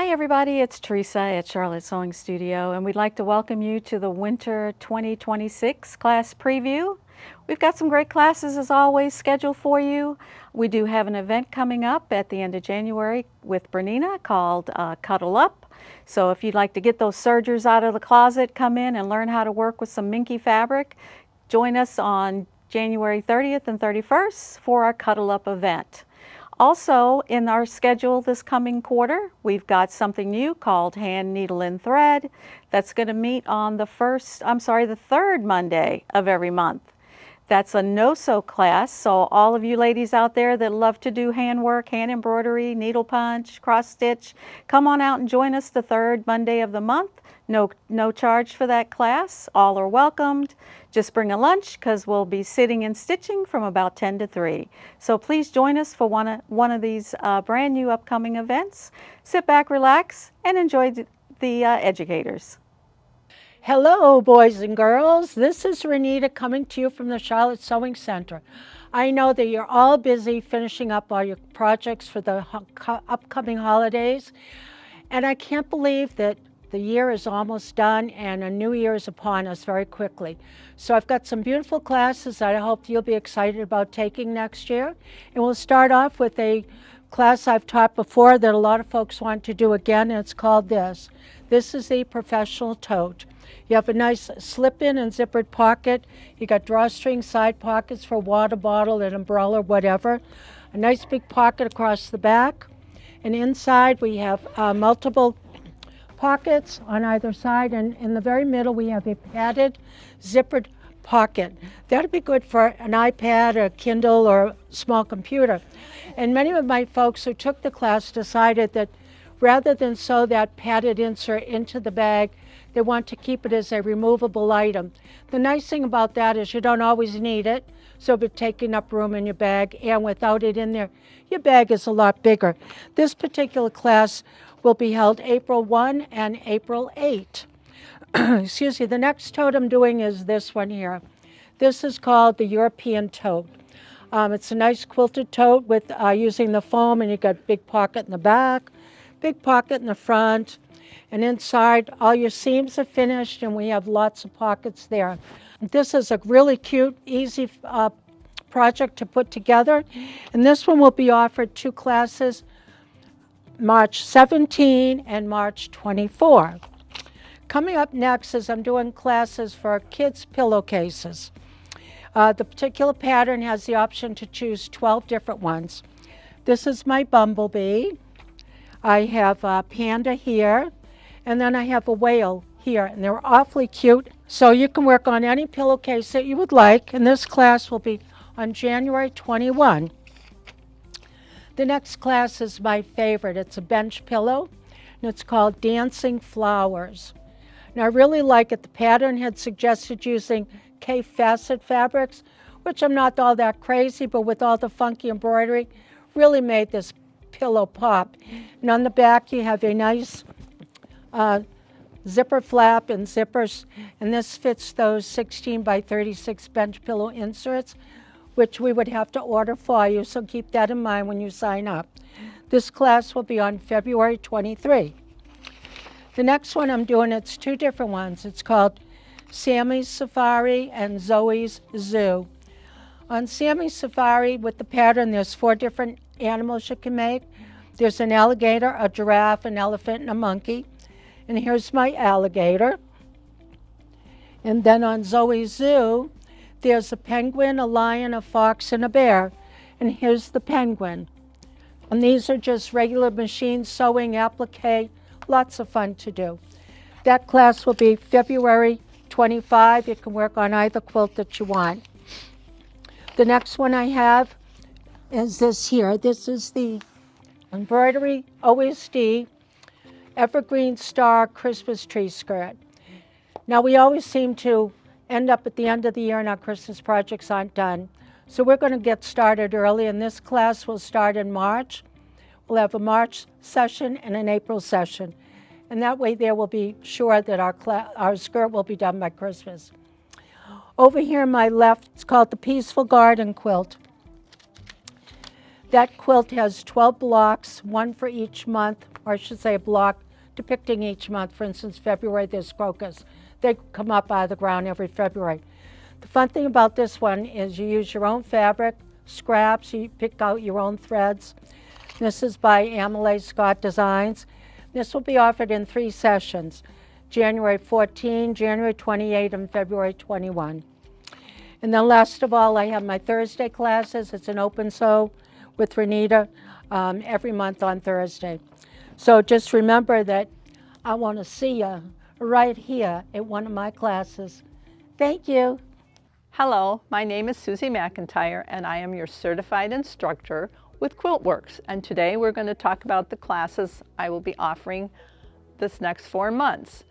Hi everybody, it's Teresa at Charlotte Sewing Studio, and we'd like to welcome you to the Winter 2026 class preview. We've got some great classes as always scheduled for you. We do have an event coming up at the end of January with BERNINA called Cuddle Up. So if you'd like to get those sergers out of the closet, come in and learn how to work with some minky fabric, join us on January 30th and 31st for our Cuddle Up event. Also, in our schedule this coming quarter, we've got something new called Hand, Needle, and Thread that's going to meet on the third Monday of every month. That's a no-sew class, so all of you ladies out there that love to do handwork, hand embroidery, needle punch, cross stitch, come on out and join us the third Monday of the month. No charge for that class. All are welcomed. Just bring a lunch because we'll be sitting and stitching from about 10 to 3. So please join us for one of these brand new upcoming events. Sit back, relax, and enjoy the educators. Hello, boys and girls. This is Renita coming to you from the Charlotte Sewing Center. I know that you're all busy finishing up all your projects for the upcoming holidays, and I can't believe that the year is almost done and a new year is upon us very quickly. So I've got some beautiful classes that I hope you'll be excited about taking next year. And we'll start off with a class I've taught before that a lot of folks want to do again, and it's called this. This is the professional tote. You have a nice slip-in and zippered pocket. You got drawstring side pockets for water bottle, an umbrella, whatever. A nice big pocket across the back. And inside we have multiple pockets on either side, and in the very middle we have a padded zippered pocket. That'd be good for an iPad or a Kindle or a small computer. And many of my folks who took the class decided that rather than sew that padded insert into the bag, they want to keep it as a removable item. The nice thing about that is you don't always need it, so it'll be taking up room in your bag, and without it in there, your bag is a lot bigger. This particular class will be held April 1 and April 8. Excuse me, the next tote I'm doing is this one here. This is called the European tote. It's a nice quilted tote with using the foam, and you got big pocket in the back, big pocket in the front, and inside all your seams are finished, and we have lots of pockets there. This is a really cute, easy project to put together, and this one will be offered 2 classes, March 17 and March 24. Coming up next is I'm doing classes for kids' pillowcases. The particular pattern has the option to choose 12 different ones. This is my bumblebee. I have a panda here, and then I have a whale here, and they're awfully cute. So you can work on any pillowcase that you would like, and this class will be on January 21. The next class is my favorite. It's a bench pillow, and it's called Dancing Flowers. And I really like it. The pattern had suggested using K-facet fabrics, which I'm not all that crazy, but with all the funky embroidery, really made this pillow pop. And on the back, you have a nice zipper flap and zippers, and this fits those 16 by 36 bench pillow inserts, which we would have to order for you, so keep that in mind when you sign up. This class will be on February 23. The next one I'm doing, it's 2 different ones. It's called Sammy's Safari and Zoe's Zoo. On Sammy's Safari, with the pattern, there's 4 different animals you can make. There's an alligator, a giraffe, an elephant, and a monkey. And here's my alligator. And then on Zoe's Zoo, there's a penguin, a lion, a fox, and a bear. And here's the penguin. And these are just regular machine sewing, applique, lots of fun to do. That class will be February 25. You can work on either quilt that you want. The next one I have is this here. This is the embroidery OSD Evergreen Star Christmas Tree Skirt. Now we always seem to end up at the end of the year and our Christmas projects aren't done. So we're going to get started early, and this class will start in March. We'll have a March session and an April session. And that way there will be sure that our skirt will be done by Christmas. Over here on my left, it's called the Peaceful Garden Quilt. That quilt has 12 blocks, 1 for each month, or I should say a block depicting each month. For instance, February, there's crocus. They come up out of the ground every February. The fun thing about this one is you use your own fabric, scraps, you pick out your own threads. This is by Amelie Scott Designs. This will be offered in 3 sessions, January 14, January 28, and February 21. And then last of all, I have my Thursday classes. It's an open sew with Renita every month on Thursday. So just remember that I want to see you right here at one of my classes. Thank you. Hello, my name is Susie McIntyre and I am your certified instructor with QuiltWorks. And today we're going to talk about the classes I will be offering this next 4 months.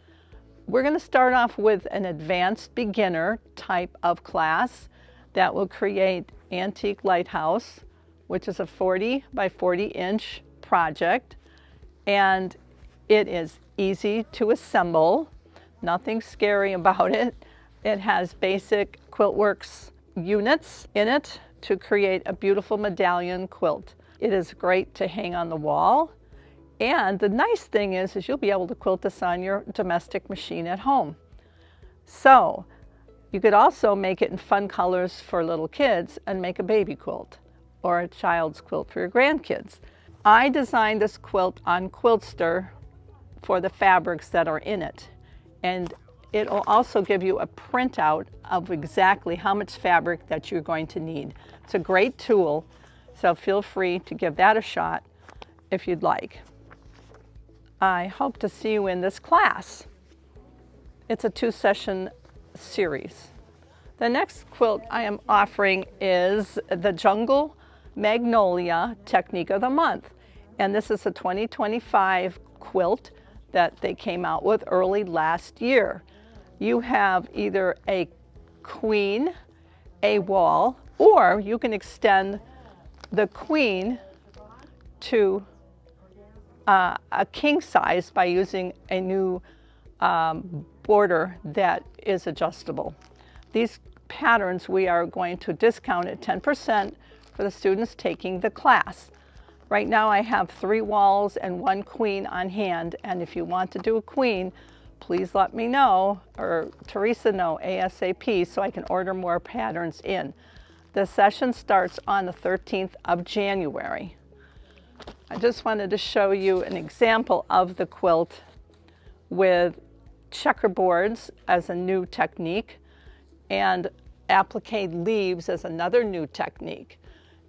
We're going to start off with an advanced beginner type of class that will create Antique Lighthouse, which is a 40 by 40 inch project. And it is easy to assemble, nothing scary about it. It has basic QuiltWorks units in it to create a beautiful medallion quilt. It is great to hang on the wall. And the nice thing is you'll be able to quilt this on your domestic machine at home. So you could also make it in fun colors for little kids and make a baby quilt or a child's quilt for your grandkids. I designed this quilt on Quiltster for the fabrics that are in it. And it will also give you a printout of exactly how much fabric that you're going to need. It's a great tool, so feel free to give that a shot if you'd like. I hope to see you in this class. It's a 2-session series. The next quilt I am offering is the Jungle Magnolia Technique of the Month. And this is a 2025 quilt that they came out with early last year. You have either a queen, a wall, or you can extend the queen to a king size by using a new border that is adjustable. These patterns we are going to discount at 10% for the students taking the class. Right now I have 3 walls and 1 queen on hand, and if you want to do a queen, please let me know, or Teresa know ASAP, so I can order more patterns in. The session starts on the 13th of January. I just wanted to show you an example of the quilt with checkerboards as a new technique and applique leaves as another new technique.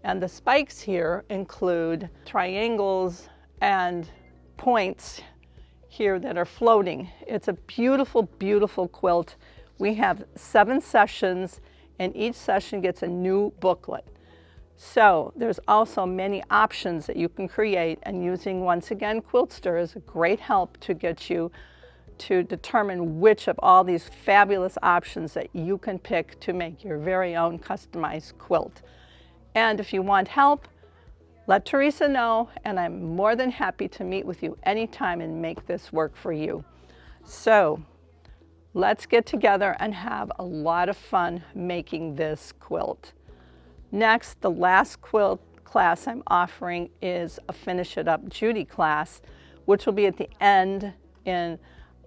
And the spikes here include triangles and points here that are floating. It's a beautiful, beautiful quilt. We have 7 sessions and each session gets a new booklet. So there's also many options that you can create, and using, once again, Quiltster is a great help to get you to determine which of all these fabulous options that you can pick to make your very own customized quilt. And if you want help, let Teresa know, and I'm more than happy to meet with you anytime and make this work for you. So let's get together and have a lot of fun making this quilt. Next, the last quilt class I'm offering is a Finish It Up Judy class, which will be at the end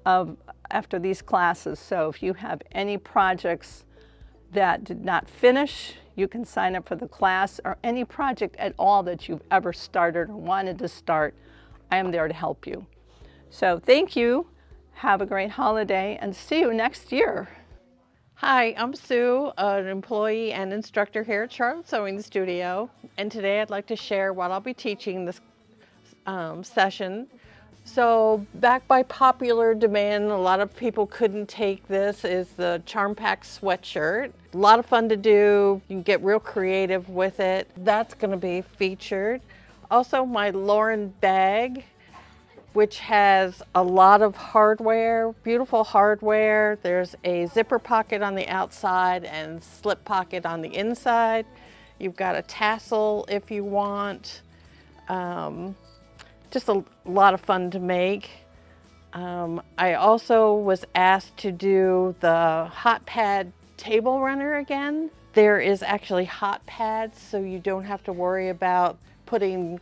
after these classes. So if you have any projects that did not finish, you can sign up for the class, or any project at all that you've ever started or wanted to start. I am there to help you. So thank you. Have a great holiday and see you next year. Hi, I'm Sue, an employee and instructor here at Charlotte Sewing Studio, and today I'd like to share what I'll be teaching this session. So back by popular demand, a lot of people couldn't take this, is the Charm Pack sweatshirt. A lot of fun to do. You can get real creative with it. That's going to be featured. Also my Lauren bag, which has a lot of hardware, beautiful hardware. There's a zipper pocket on the outside and slip pocket on the inside. You've got a tassel if you want. Just a lot of fun to make. I also was asked to do the hot pad table runner again. There is actually hot pads, so you don't have to worry about putting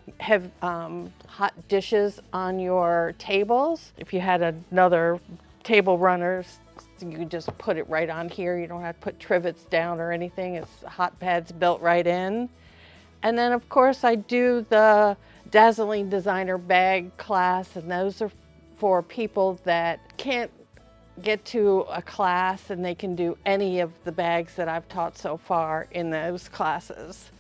hot dishes on your tables. If you had another table runners, you can just put it right on here. You don't have to put trivets down or anything. It's hot pads built right in. And then of course I do the Dazzling Designer Bag class, and those are for people that can't get to a class, and they can do any of the bags that I've taught so far in those classes.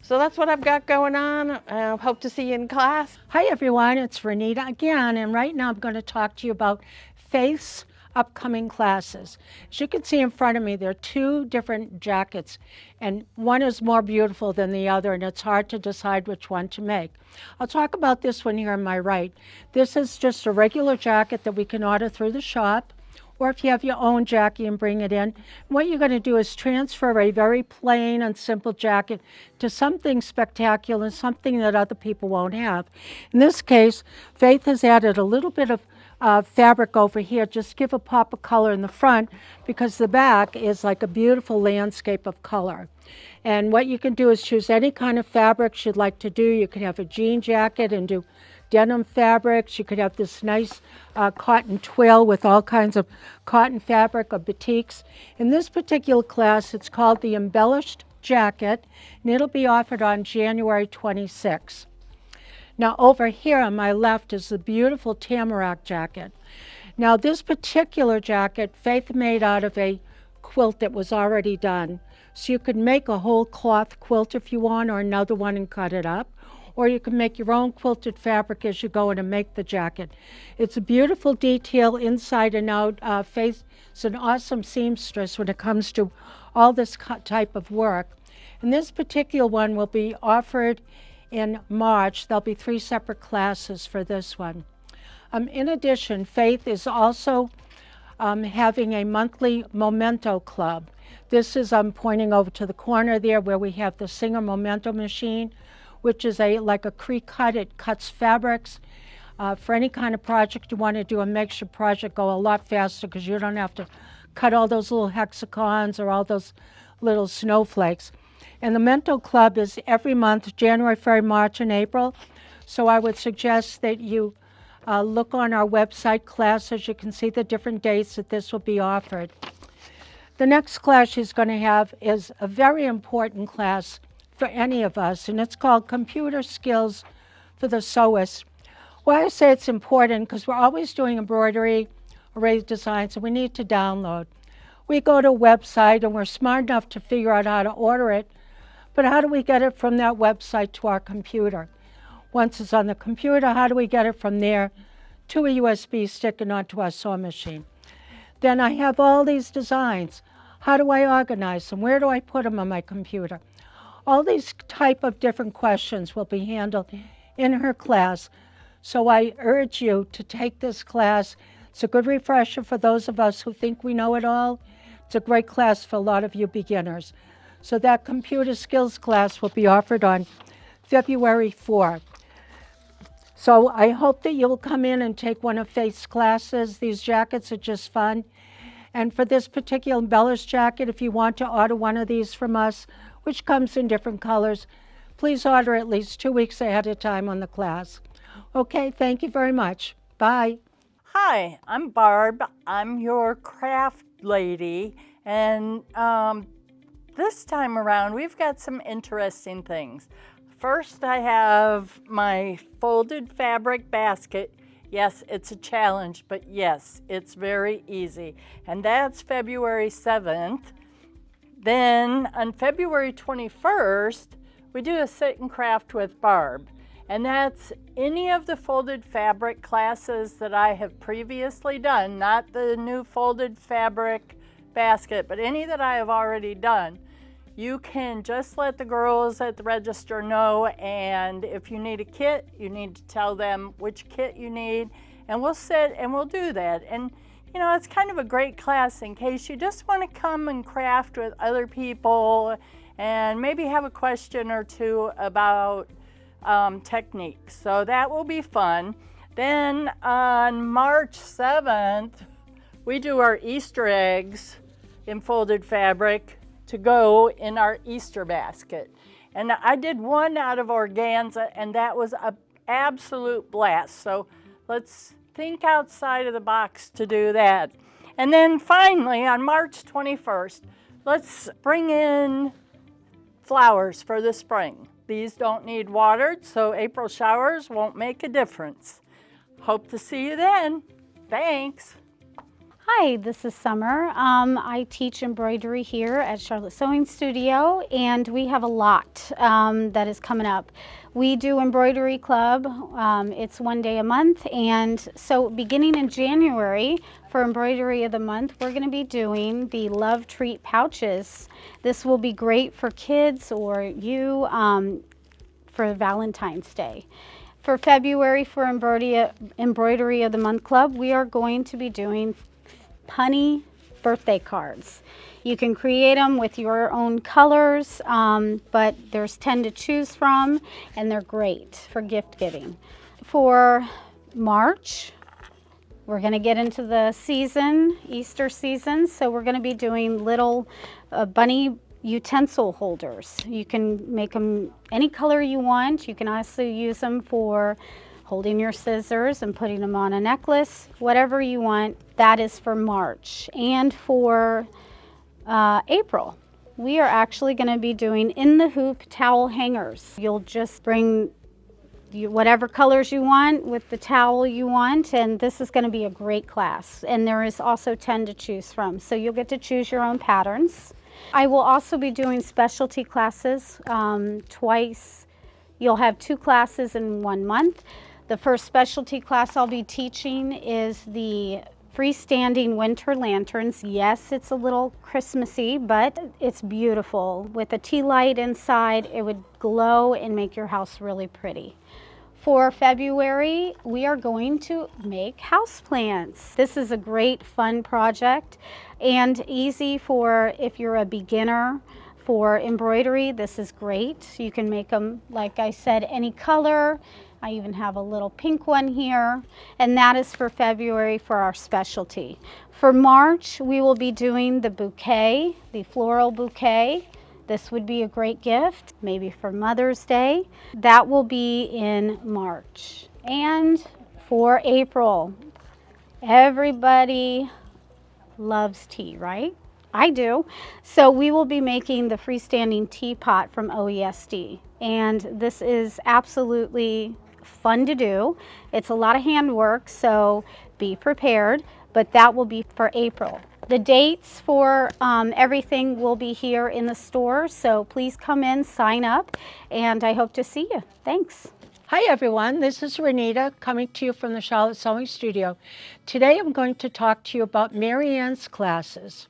So that's what I've got going on. I hope to see you in class. Hi everyone, it's Renita again, and right now I'm going to talk to you about Faith's upcoming classes. As you can see in front of me, there are two different jackets, and one is more beautiful than the other, and it's hard to decide which one to make. I'll talk about this one here on my right. This is just a regular jacket that we can order through the shop, or if you have your own jacket and bring it in. What you're going to do is transfer a very plain and simple jacket to something spectacular, something that other people won't have. In this case, Faith has added a little bit of fabric over here, just give a pop of color in the front, because the back is like a beautiful landscape of color. And what you can do is choose any kind of fabrics you'd like to do. You could have a jean jacket and do denim fabrics. You could have this nice cotton twill with all kinds of cotton fabric or batiks. In this particular class, it's called the Embellished Jacket, and it'll be offered on January 26th. Now over here on my left is the beautiful Tamarack jacket. Now this particular jacket, Faith made out of a quilt that was already done. So you could make a whole cloth quilt if you want, or another one and cut it up. Or you can make your own quilted fabric as you go in and make the jacket. It's a beautiful detail inside and out. Faith is an awesome seamstress when it comes to all this type of work. And this particular one will be offered in March. There'll be 3 separate classes for this one. In addition, Faith is also having a monthly memento club. This is, I'm pointing over to the corner there where we have the Singer memento machine, which is like a Cree-cut. It cuts fabrics for any kind of project you want to do, and makes your project go a lot faster because you don't have to cut all those little hexagons or all those little snowflakes. And the Memento Club is every month, January, February, March, and April. So I would suggest that you look on our website classes. You can see the different dates that this will be offered. The next class she's going to have is a very important class for any of us, and it's called Computer Skills for the Sewist. Why I say it's important, because we're always doing embroidery, array designs, and we need to download. We go to a website and we're smart enough to figure out how to order it, but how do we get it from that website to our computer? Once it's on the computer, how do we get it from there to a USB stick and onto our sewing machine? Then I have all these designs. How do I organize them? Where do I put them on my computer? All these type of different questions will be handled in her class. So I urge you to take this class. It's a good refresher for those of us who think we know it all. It's a great class for a lot of you beginners. So that computer skills class will be offered on February 4th. So I hope that you'll come in and take one of Faith's classes. These jackets are just fun. And for this particular embellished jacket, if you want to order one of these from us, which comes in different colors, please order at least 2 weeks ahead of time on the class. Okay, thank you very much. Bye. Hi, I'm Barb. I'm your craft lady, and this time around we've got some interesting things. First, I have my folded fabric basket. Yes, it's a challenge, but yes, it's very easy. And that's February 7th. Then on February 21st, we do a sit and craft with Barb. And that's any of the folded fabric classes that I have previously done, not the new folded fabric basket, but any that I have already done. You can just let the girls at the register know, and if you need a kit, you need to tell them which kit you need, and we'll sit and we'll do that. And you know, it's kind of a great class in case you just want to come and craft with other people and maybe have a question or two about techniques. So that will be fun. Then on March 7th, we do our Easter eggs in folded fabric to go in our Easter basket. And I did one out of organza, and that was an absolute blast. So let's think outside of the box to do that. And then finally, on March 21st, let's bring in flowers for the spring. These don't need watered, so April showers won't make a difference. Hope to see you then. Thanks. Hi, this is Summer. I teach embroidery here at Charlotte Sewing Studio, and we have a lot that is coming up. We do embroidery club. It's one day a month, and so beginning in January for embroidery of the month, we're going to be doing the Love Treat pouches. This will be great for kids or you for Valentine's Day. For February for embroidery of the month club, we are going to be doing punny birthday cards. You can create them with your own colors, but there's 10 to choose from, and they're great for gift giving. For March, we're going to get into the season, Easter season, so we're going to be doing little bunny utensil holders. You can make them any color you want. You can also use them for holding your scissors and putting them on a necklace, whatever you want. That is for March. And for April, we are actually going to be doing in the hoop towel hangers. You'll just bring whatever colors you want with the towel you want, and this is going to be a great class. And there is also 10 to choose from, so you'll get to choose your own patterns. I will also be doing specialty classes twice. You'll have 2 classes in 1 month. The first specialty class I'll be teaching is the freestanding winter lanterns. Yes, it's a little Christmassy, but it's beautiful. With a tea light inside, it would glow and make your house really pretty. For February, we are going to make houseplants. This is a great fun project and easy for if you're a beginner. For embroidery, this is great. You can make them, like I said, any color. I even have a little pink one here, and that is for February for our specialty. For March, we will be doing the bouquet, the floral bouquet. This would be a great gift, maybe for Mother's Day. That will be in March. And for April, everybody loves tea, right? I do. So we will be making the freestanding teapot from OESD. And this is absolutely fun to do. It's a lot of handwork, so be prepared, but that will be for April. The dates for everything will be here in the store, so please come in, sign up, and I hope to see you. Thanks. Hi everyone, this is Renita coming to you from the Charlotte Sewing Studio. Today I'm going to talk to you about Mary Ann's classes.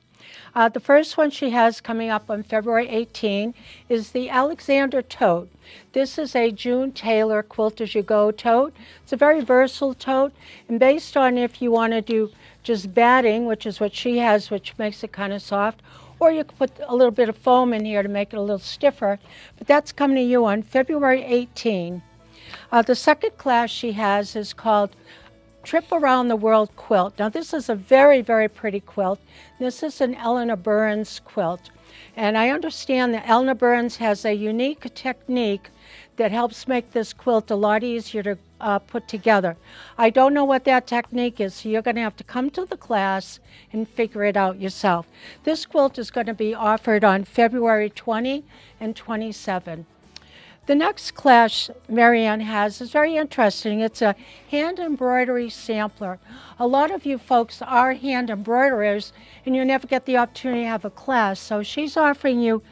The first one she has coming up on February 18 is the Alexander tote. This is a June Taylor quilt as you go tote. It's a very versatile tote, and based on if you want to do just batting, which is what she has, which makes it kind of soft, or you can put a little bit of foam in here to make it a little stiffer, but that's coming to you on February 18. The second class she has is called Trip Around the World Quilt. Now this is a very, very pretty quilt. This is an Eleanor Burns quilt. And I understand that Eleanor Burns has a unique technique that helps make this quilt a lot easier to put together. I don't know what that technique is, so you're going to have to come to the class and figure it out yourself. This quilt is going to be offered on February 20 and 27. The next class Mary Ann has is very interesting. It's a hand embroidery sampler. A lot of you folks are hand embroiderers and you never get the opportunity to have a class. So she's offering you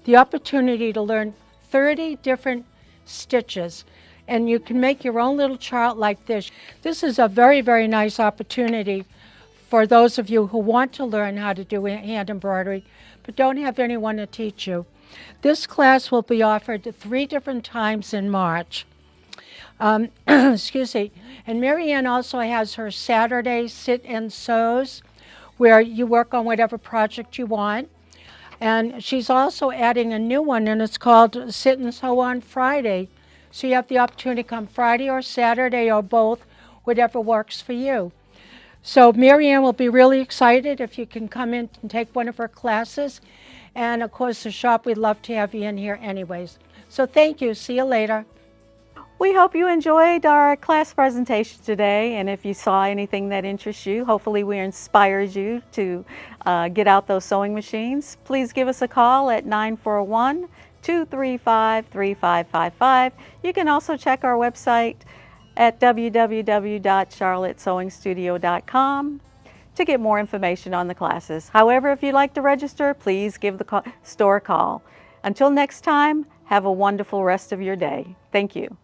the opportunity to learn 30 different stitches. And you can make your own little chart like this. This is a very, very nice opportunity for those of you who want to learn how to do hand embroidery, but don't have anyone to teach you. This class will be offered 3 different times in March. Excuse me. And Mary Ann also has her Saturday sit and sews, where you work on whatever project you want. And she's also adding a new one, and it's called Sit and Sew on Friday. So you have the opportunity to come Friday or Saturday or both, whatever works for you. So Mary Ann will be really excited if you can come in and take one of her classes. And of course, the shop, we'd love to have you in here anyways. So thank you. See you later. We hope you enjoyed our class presentation today, and if you saw anything that interests you, hopefully we inspired you to get out those sewing machines. Please give us a call at 941-235-3555. You can also check our website at www.charlottesewingstudio.com to get more information on the classes. However, if you'd like to register, please give the store a call. Until next time, have a wonderful rest of your day. Thank you.